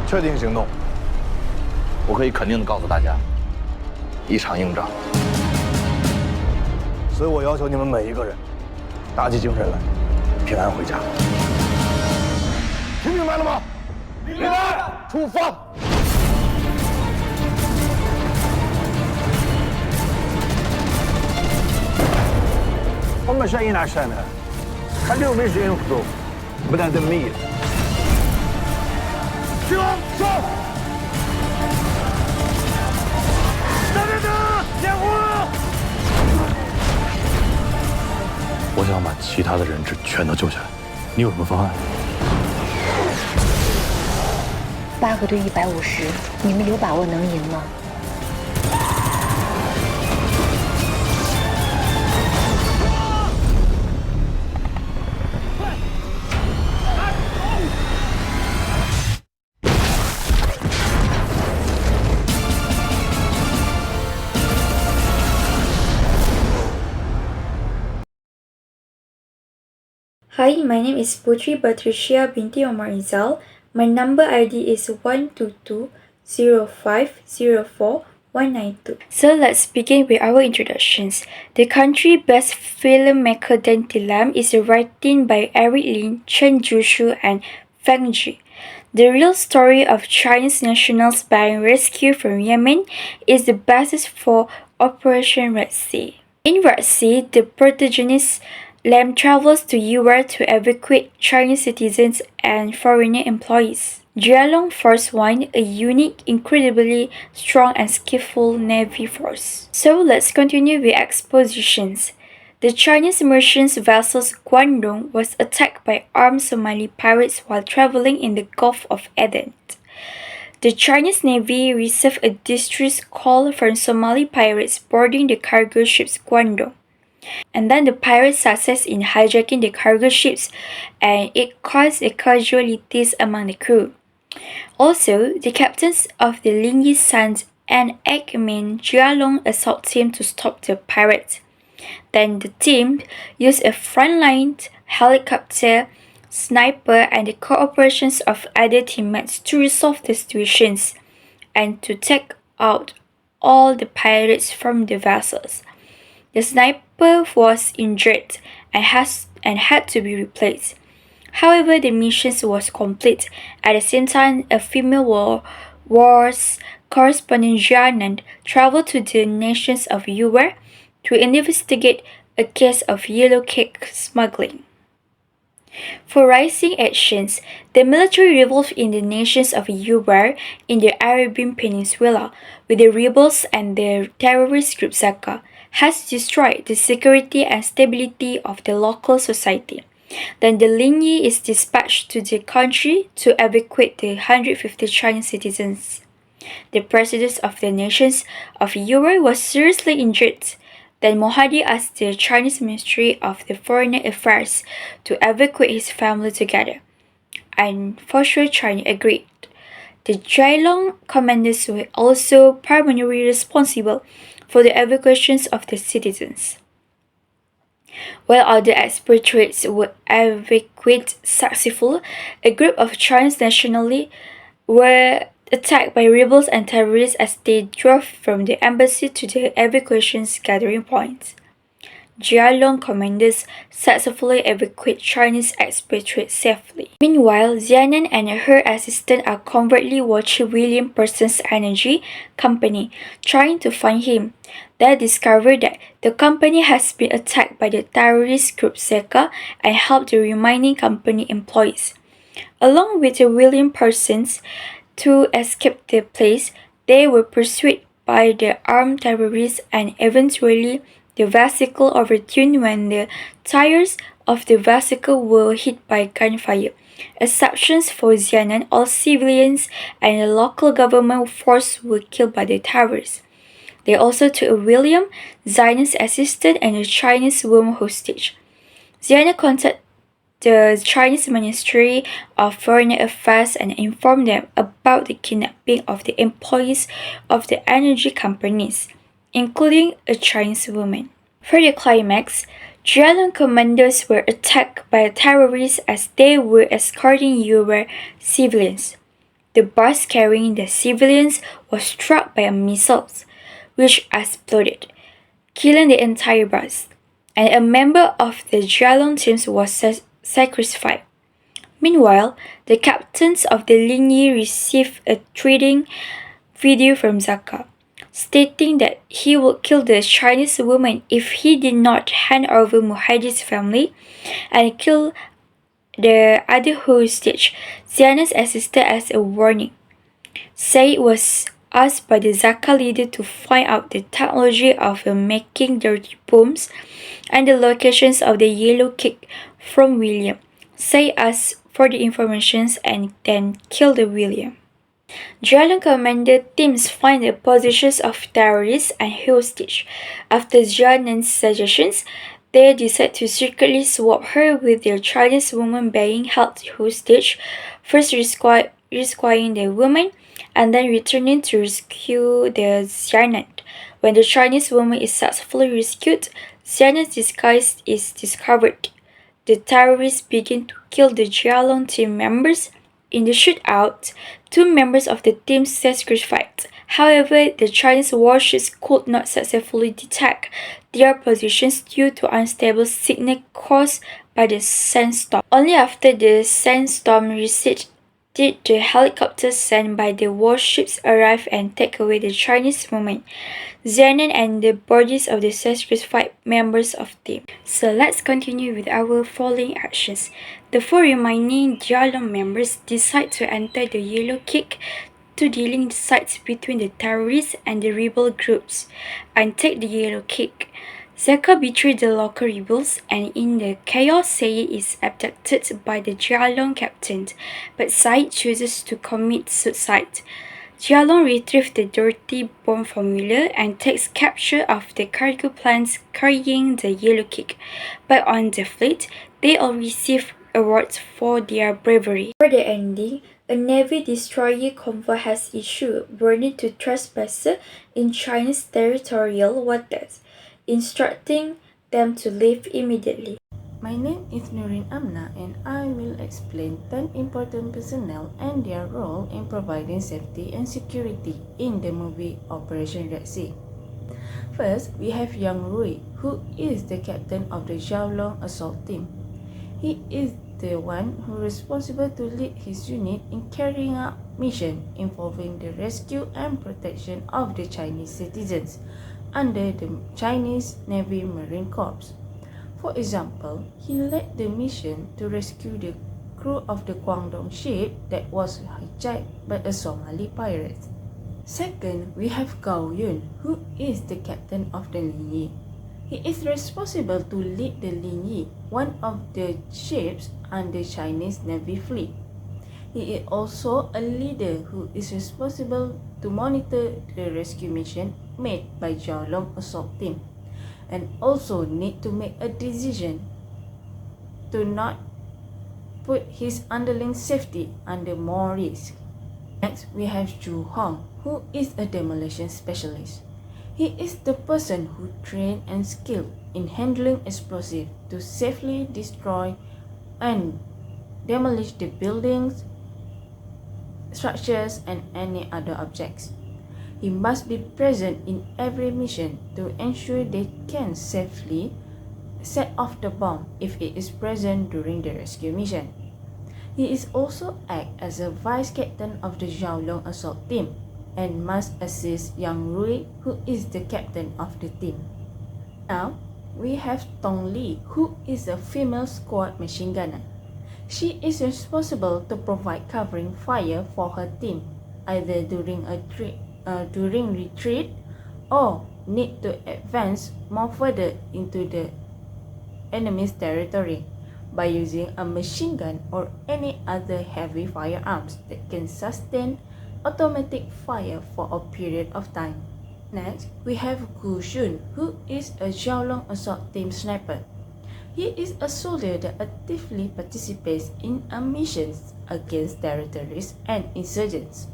确定行动。我可以肯定的告诉大家，一场硬仗。所以我要求你们每一个人，打起精神来，平安回家。听明白了吗？明白。出发。هم جايين عشانها خليهم يجوا ينقذوا بنادم ميت 去往上！那边的掩护！我想把其他的人质全都救下来，你有什么方案？8个对150，你们有把握能赢吗？Hi, my name is Putri Batrisya binti Omar Izal. My number ID is 122-0504-192. So let's begin with our introductions. The country's best filmmaker Dan Tilam is written by Eric Lin, Chen Jushu, and Feng Ji. The real story of Chinese nationals being rescued from Yemen is the basis for Operation Red Sea. In Red Sea, the protagonist Lam travels to Yuan to evacuate Chinese citizens and foreigner employees. Jialong Force One, a unique, incredibly strong and skillful navy force. So let's continue with expositions. The Chinese merchant vessel Guangdong was attacked by armed Somali pirates while traveling in the Gulf of Aden. The Chinese Navy received a distress call from Somali pirates boarding the cargo ships Guangdong. And then the pirates success in hijacking the cargo ships, and it caused casualties among the crew. Also, the captains of the Lingyi Sons and Eggman Jialong assault team to stop the pirates. Then the team used a frontline helicopter, sniper, and the cooperation of other teammates to resolve the situations and to take out all the pirates from the vessels. The sniper was injured and had to be replaced. However, the mission was complete. At the same time, a female wars correspondent Jianan traveled to the nations of Yuan to investigate a case of yellow cake smuggling. For rising actions, the military revolved in the nations of Yuan in the Arabian Peninsula, with the rebels and the terrorist group Zaka has destroyed the security and stability of the local society. Then the Lingyi is dispatched to the country to evacuate the 150 Chinese citizens. The president of the nations of Yuan was seriously injured. Then Mohadi asked the Chinese Ministry of the Foreign Affairs to evacuate his family together, and for sure China agreed. The Jialong commanders were also primarily responsible for the evacuations of the citizens. While other expatriates were evacuated successfully, a group of Chinese nationalists were attacked by rebels and terrorists as they drove from the embassy to the evacuation gathering point. Jialong commanders successfully evacuate Chinese expatriates safely. Meanwhile, Xianan and her assistant are covertly watching William Person's energy company, trying to find him. They discover that the company has been attacked by the terrorist group Zeka and help the remaining company employees. Along with the William Persons to escape the place, they were pursued by the armed terrorists and eventually the vessel overturned when the tires of the vessel were hit by gunfire. Exceptions for Xianan, all civilians and the local government force were killed by the terrorists. They also took William, Xianan's assistant, and a Chinese woman hostage. Xianan contacted the Chinese Ministry of Foreign Affairs and informed them about the kidnapping of the employees of the energy companies, including a Chinese woman. For the climax, Jialong commanders were attacked by terrorists as they were escorting Yuan civilians. the bus carrying the civilians was struck by a missile, which exploded, killing the entire bus, and a member of the Jialong team was sacrificed. Meanwhile, the captains of the Linyi received a threatening video from Zaka, stating that he would kill the Chinese woman if he did not hand over Muhaji's family and kill the other hostage, Ziana's sister, as a warning. Said was asked by the Zaka leader to find out the technology of making dirty bombs and the locations of the yellow cake from William. Said asked for the information and then killed William. Jialong commander teams find the positions of terrorists and hostages. After Jianan's suggestions, they decide to secretly swap her with the Chinese woman being held hostage, first rescuing the woman and then returning to rescue the Jianan. When the Chinese woman is successfully rescued, Jianan's disguise is discovered. The terrorists begin to kill the Jialong team members. In the shootout, 2 members of the team sacrificed. However, the Chinese warships could not successfully detect their positions due to unstable signal caused by the sandstorm. Only after the sandstorm receded did the helicopters sent by the warships arrive and take away the Chinese woman, Zianan, and the bodies of the sacrificed members of the team. So let's continue with our following actions. The 4 remaining Jialong members decide to enter the Yellow Cake to dealing sites between the terrorists and the rebel groups and take the Yellow Cake. Zaka betrayed the local rebels, and in the chaos, Said is abducted by the Jialong captain, but Said chooses to commit suicide. Jialong retrieves the dirty bomb formula and takes capture of the cargo planes carrying the Yellow Cake. But on the fleet, they all receive awards for their bravery. For the ending, a Navy destroyer convoy has issued warning to trespassers in Chinese territorial waters, instructing them to leave immediately. My name is Nurin Amna and I will explain 10 important personnel and their role in providing safety and security in the movie Operation Red Sea. First, we have Yang Rui, who is the captain of the Jialong assault team. He is the one who is responsible to lead his unit in carrying out mission involving the rescue and protection of the Chinese citizens under the Chinese Navy Marine Corps. For example, he led the mission to rescue the crew of the Guangdong ship that was hijacked by a Somali pirate. Second, we have Gao Yun, who is the captain of the Linyi. He is responsible to lead the Linyi, one of the ships under Chinese Navy fleet. He is also a leader who is responsible to monitor the rescue mission made by Jialong assault team, and also need to make a decision to not put his underling safety under more risk. Next, we have Zhu Hong, who is a demolition specialist. He is the person who trained and skilled in handling explosives to safely destroy and demolish the buildings, structures, and any other objects. He must be present in every mission to ensure they can safely set off the bomb if it is present during the rescue mission. He is also act as a vice captain of the Jialong assault team and must assist Yang Rui, who is the captain of the team. Now, we have Tong Li, who is a female squad machine gunner. She is responsible to provide covering fire for her team, either during retreat or need to advance more further into the enemy's territory by using a machine gun or any other heavy firearms that can sustain automatic fire for a period of time. Next, we have Gu Shun, who is a Jialong assault team sniper. He is a soldier that actively participates in missions against terrorists and insurgents.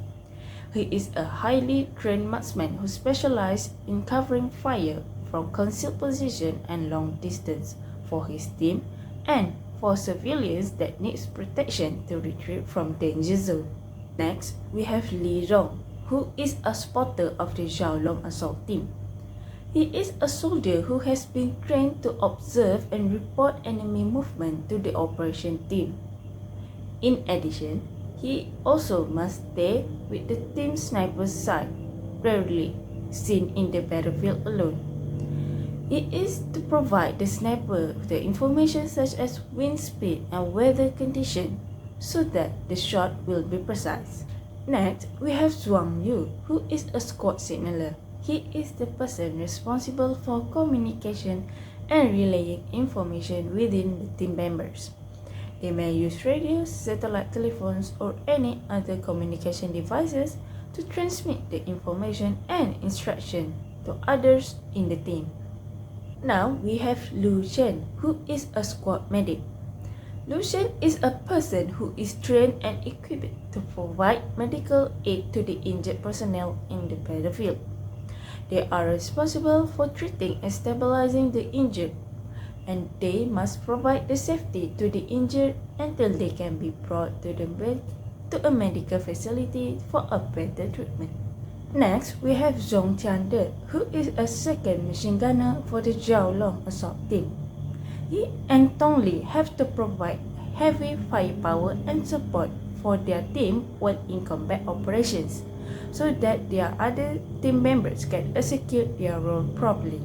He is a highly trained marksman who specializes in covering fire from concealed position and long distance for his team and for civilians that needs protection to retreat from danger zone. Next, we have Li Rong, who is a spotter of the Xiaolong assault team. He is a soldier who has been trained to observe and report enemy movement to the operation team. In addition, he also must stay with the team sniper's side, rarely seen in the battlefield alone. It is to provide the sniper with the information such as wind speed and weather condition so that the shot will be precise. Next, we have Zhuang Yu, who is a squad signaler. He is the person responsible for communication and relaying information within the team members. They may use radios, satellite telephones, or any other communication devices to transmit the information and instruction to others in the team. Now we have Lu Shen, who is a squad medic. Lu Shen is a person who is trained and equipped to provide medical aid to the injured personnel in the battlefield. They are responsible for treating and stabilizing the injured, and they must provide the safety to the injured until they can be brought to a medical facility for a better treatment. Next, we have Zhong Tiande, who is a second machine gunner for the Jiaolong assault team. He and Tong Li have to provide heavy firepower and support for their team while in combat operations, so that their other team members can execute their role properly.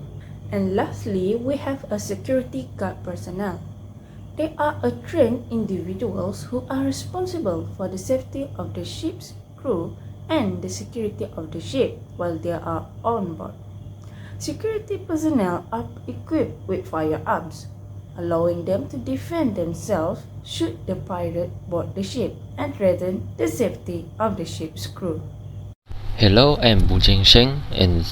And lastly, we have a security guard personnel. They are trained individuals who are responsible for the safety of the ship's crew and the security of the ship while they are on board. Security personnel are equipped with firearms, allowing them to defend themselves should the pirate board the ship and threaten the safety of the ship's crew. Hello, I'm Bu Sheng, and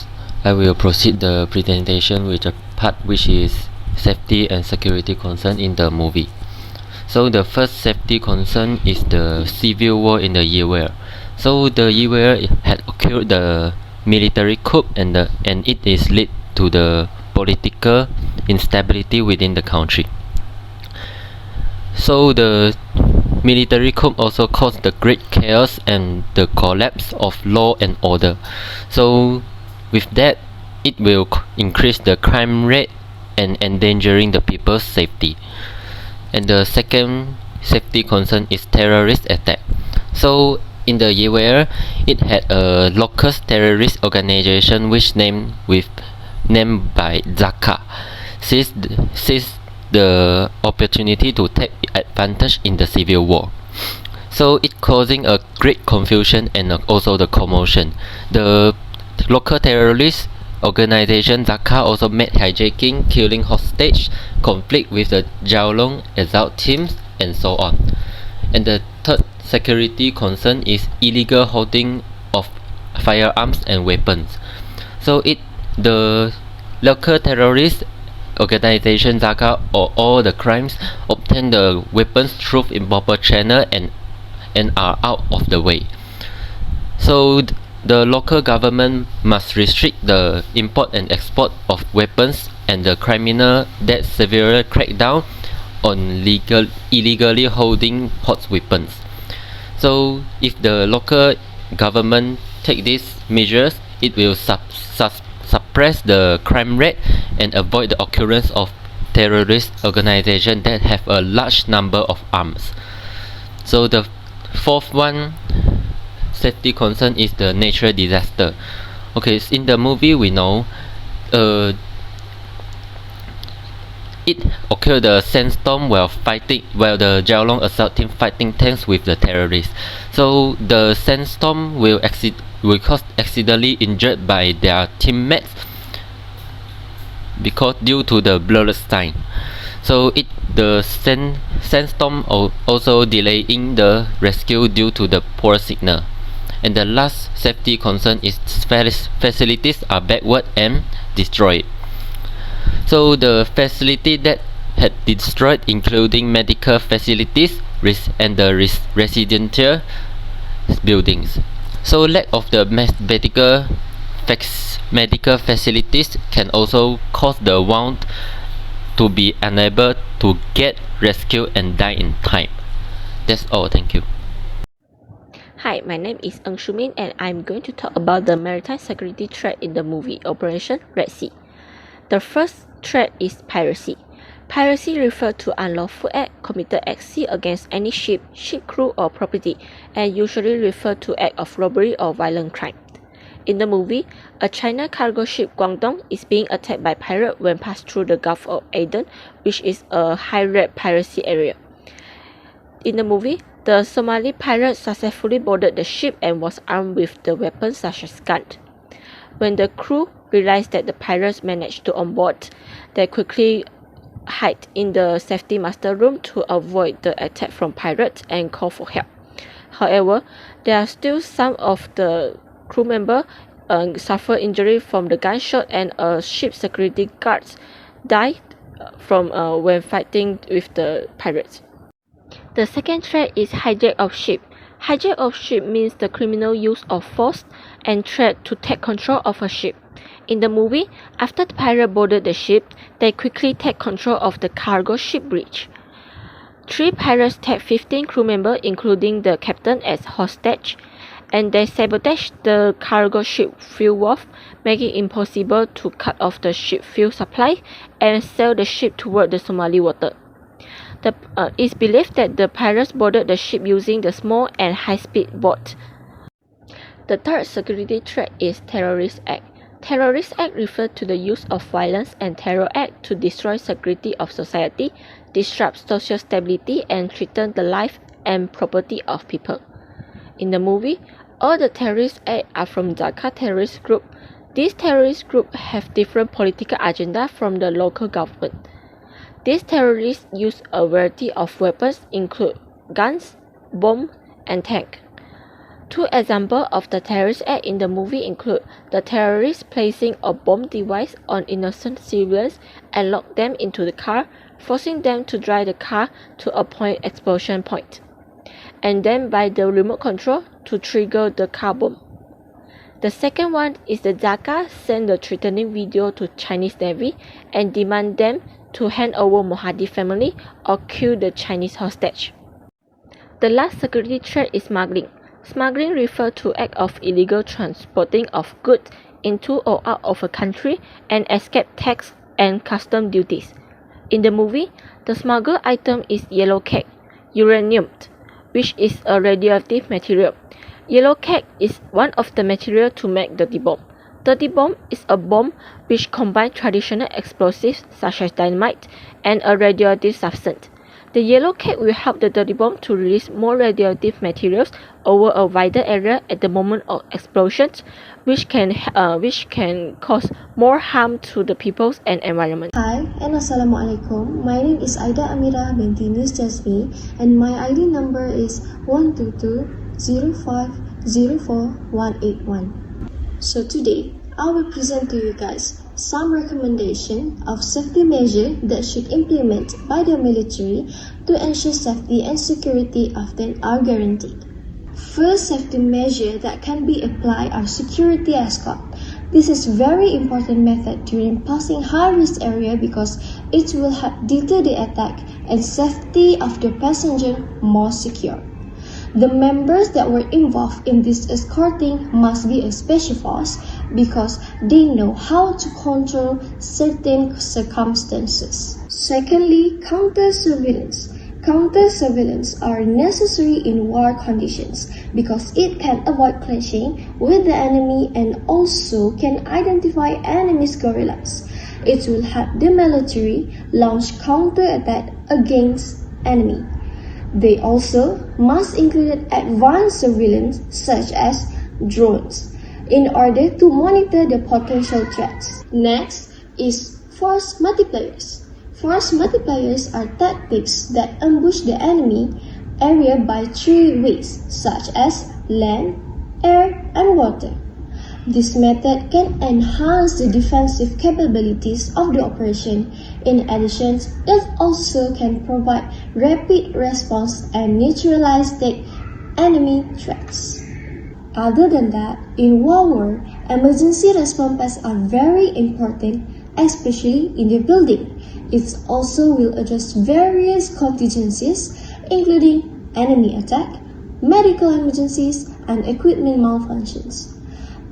I will proceed the presentation with the part which is safety and security concern in the movie. So the first safety concern is the civil war in the year. So the year had occurred the military coup and it is led to the political instability within the country. So the military coup also caused the great chaos and the collapse of law and order. So with that, it will increase the crime rate and endangering the people's safety. And the second safety concern is terrorist attack. So in the year, it had a local terrorist organization which named by Zaka seized the opportunity to take advantage in the civil war. So it causing a great confusion and also the commotion. The local terrorist organization Zaka also made hijacking, killing hostage, conflict with the Jiaolong assault teams, and so on. And the third security concern is illegal holding of firearms and weapons. So the local terrorist organization Zaka or all the crimes obtain the weapons through improper channel and are out of the way. So the local government must restrict the import and export of weapons, and the criminal that severely crack down on illegally holding hot weapons. So if the local government take these measures, it will suppress the crime rate and avoid the occurrence of terrorist organizations that have a large number of arms. So the fourth one safety concern is the natural disaster. Okay, so in the movie we know it occurred the sandstorm while the Jiaolong assault team fighting tanks with the terrorists. So the sandstorm will cause accidentally injured by their teammates because due to the bloodline. So the sandstorm also delaying the rescue due to the poor signal. And the last safety concern is facilities are backward and destroyed. So the facility that had destroyed including medical facilities and the residential buildings. So lack of the medical facilities can also cause the wound to be unable to get rescued and die in time. That's all. Thank you. Hi, my name is Eng Shumin and I'm going to talk about the maritime security threat in the movie Operation Red Sea. The first threat is piracy. Piracy refers to unlawful act committed at sea against any ship, ship crew or property, and usually refer to act of robbery or violent crime. In the movie, a China cargo ship Guangdong is being attacked by pirates when passed through the Gulf of Aden, which is a high-rate piracy area. In the movie, the Somali pirates successfully boarded the ship and was armed with the weapons such as guns. When the crew realized that the pirates managed to onboard, they quickly hid in the safety master room to avoid the attack from pirates and call for help. However, there are still some of the crew members suffer injury from the gunshot, and a ship security guard died from when fighting with the pirates. The second threat is hijack of ship. Hijack of ship means the criminal use of force and threat to take control of a ship. In the movie, after the pirate boarded the ship, they quickly take control of the cargo ship bridge. 3 pirates take 15 crew members, including the captain, as hostage, and they sabotage the cargo ship fuel wharf, making it impossible to cut off the ship fuel supply and sail the ship toward the Somali water. It's believed that the pirates boarded the ship using the small and high-speed boat. The third security threat is terrorist act. Terrorist act refers to the use of violence and terror act to destroy security of society, disrupt social stability, and threaten the life and property of people. In the movie, all the terrorist acts are from Dhaka terrorist group. These terrorist groups have different political agenda from the local government. These terrorists use a variety of weapons, include guns, bombs, and tanks. 2 examples of the terrorist act in the movie include the terrorists placing a bomb device on innocent civilians and lock them into the car, forcing them to drive the car to a explosion point, and then by the remote control to trigger the car bomb. The second one is the Dhaka sent the threatening video to Chinese Navy and demand them to hand over Mohadi family or kill the Chinese hostage. The last security threat is smuggling. Smuggling refers to act of illegal transporting of goods into or out of a country and escape tax and custom duties. In the movie, the smuggled item is yellow cake, uranium, which is a radioactive material. Yellow cake is one of the materials to make dirty bomb. Dirty bomb is a bomb which combines traditional explosives such as dynamite and a radioactive substance. The yellow cake will help the dirty bomb to release more radioactive materials over a wider area at the moment of explosions, which can cause more harm to the people and environment. Hi and Assalamualaikum. My name is Aida Amira binti Nis Jasmi and my ID number is 122-0504-181. So today, I will present to you guys some recommendation of safety measures that should implement by the military to ensure safety and security of them are guaranteed. First safety measure that can be applied are security escort. This is very important method during passing high-risk area because it will help deter the attack and safety of the passenger more secure. The members that were involved in this escorting must be a special force because they know how to control certain circumstances. Secondly, counter-surveillance. Counter-surveillance are necessary in war conditions because it can avoid clashing with the enemy and also can identify enemy's guerrillas. It will help the military launch counter-attack against enemy. They also must include advanced surveillance such as drones in order to monitor the potential threats. Next is force multipliers. Force multipliers are tactics that ambush the enemy area by 3 ways such as land, air, and water. This method can enhance the defensive capabilities of the operation. In addition, it also can provide rapid response and neutralize the enemy threats. Other than that, in war, emergency response are very important, especially in the building. It also will address various contingencies, including enemy attack, medical emergencies, and equipment malfunctions.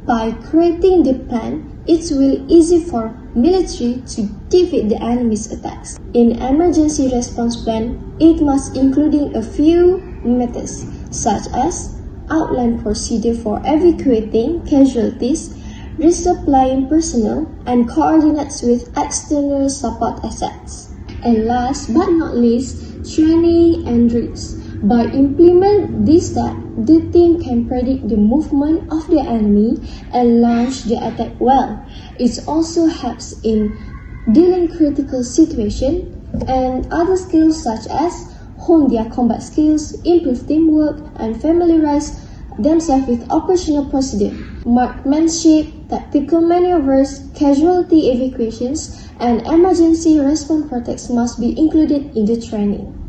By creating the plan, it will be easy for military to defeat the enemy's attacks. In emergency response plan, it must include a few methods, such as outline procedure for evacuating casualties, resupplying personnel, and coordinates with external support assets. And last but not least, training and drills. By implementing this step, the team can predict the movement of the enemy and launch the attack well. It also helps in dealing critical situations and other skills such as hone their combat skills, improve teamwork, and familiarize themselves with operational procedure, marksmanship, tactical maneuvers, casualty evacuations, and emergency response protects must be included in the training.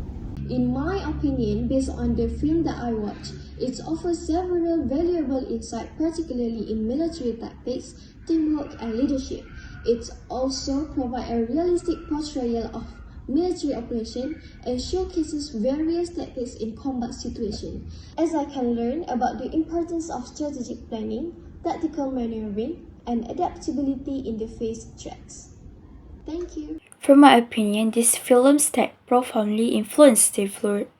In my opinion, based on the film that I watched, it offers several valuable insights, particularly in military tactics, teamwork, and leadership. It also provides a realistic portrayal of military operation and showcases various tactics in combat situations, as I can learn about the importance of strategic planning, tactical maneuvering, and adaptability in the face threats. Thank you. From my opinion, this film's that profoundly influenced the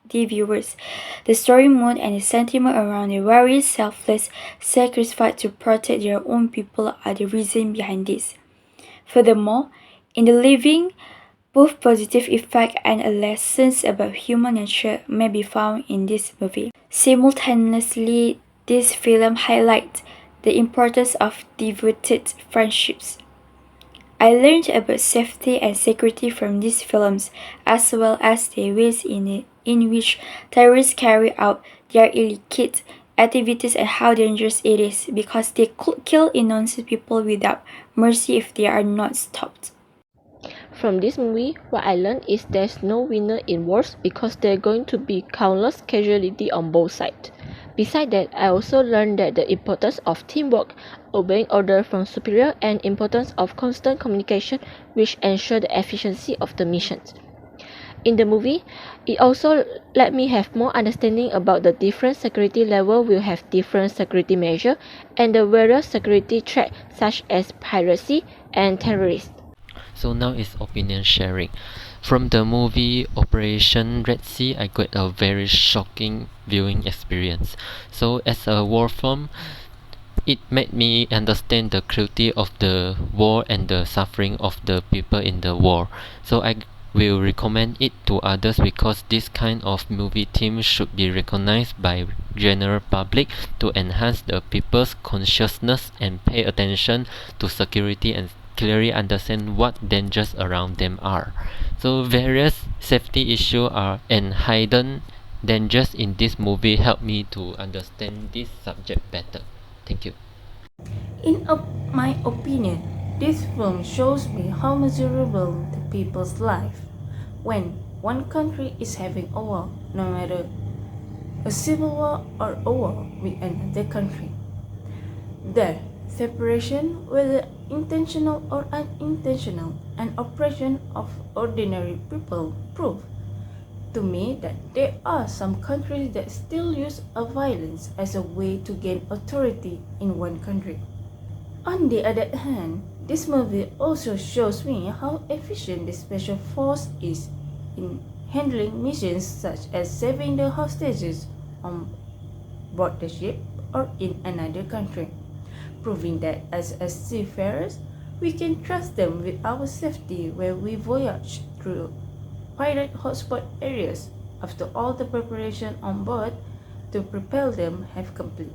viewers. The story mood and the sentiment around the various selfless sacrifice to protect their own people are the reason behind this. Furthermore, in the living, both positive effect and a lessons about human nature may be found in this movie. Simultaneously, this film highlights the importance of devoted friendships. I learned about safety and security from these films, as well as the ways in which terrorists carry out their illicit activities and how dangerous it is, because they could kill innocent people without mercy if they are not stopped. From this movie, what I learned is there's no winner in wars because there are going to be countless casualties on both sides. Besides that, I also learned that the importance of teamwork, obeying orders from superior, and importance of constant communication which ensure the efficiency of the missions. In the movie, it also let me have more understanding about the different security level will have different security measures and the various security threats such as piracy and terrorists. So now is opinion sharing. From the movie Operation Red Sea, I got a very shocking viewing experience. So as a war film, it made me understand the cruelty of the war and the suffering of the people in the war. So I will recommend it to others because this kind of movie theme should be recognized by general public to enhance the people's consciousness and pay attention to security and clearly understand what dangers around them are. So various safety issues are and hidden dangers in this movie help me to understand this subject better. Thank you. In my opinion, this film shows me how miserable the people's life when one country is having a war, no matter a civil war or a war with another country. The separation, whether intentional or unintentional, and oppression of ordinary people prove to me that there are some countries that still use violence as a way to gain authority in one country. On the other hand, this movie also shows me how efficient the special force is in handling missions such as saving the hostages on board the ship or in another country, proving that as seafarers, we can trust them with our safety when we voyage through pirate hotspot areas after all the preparation on board to propel them have complete.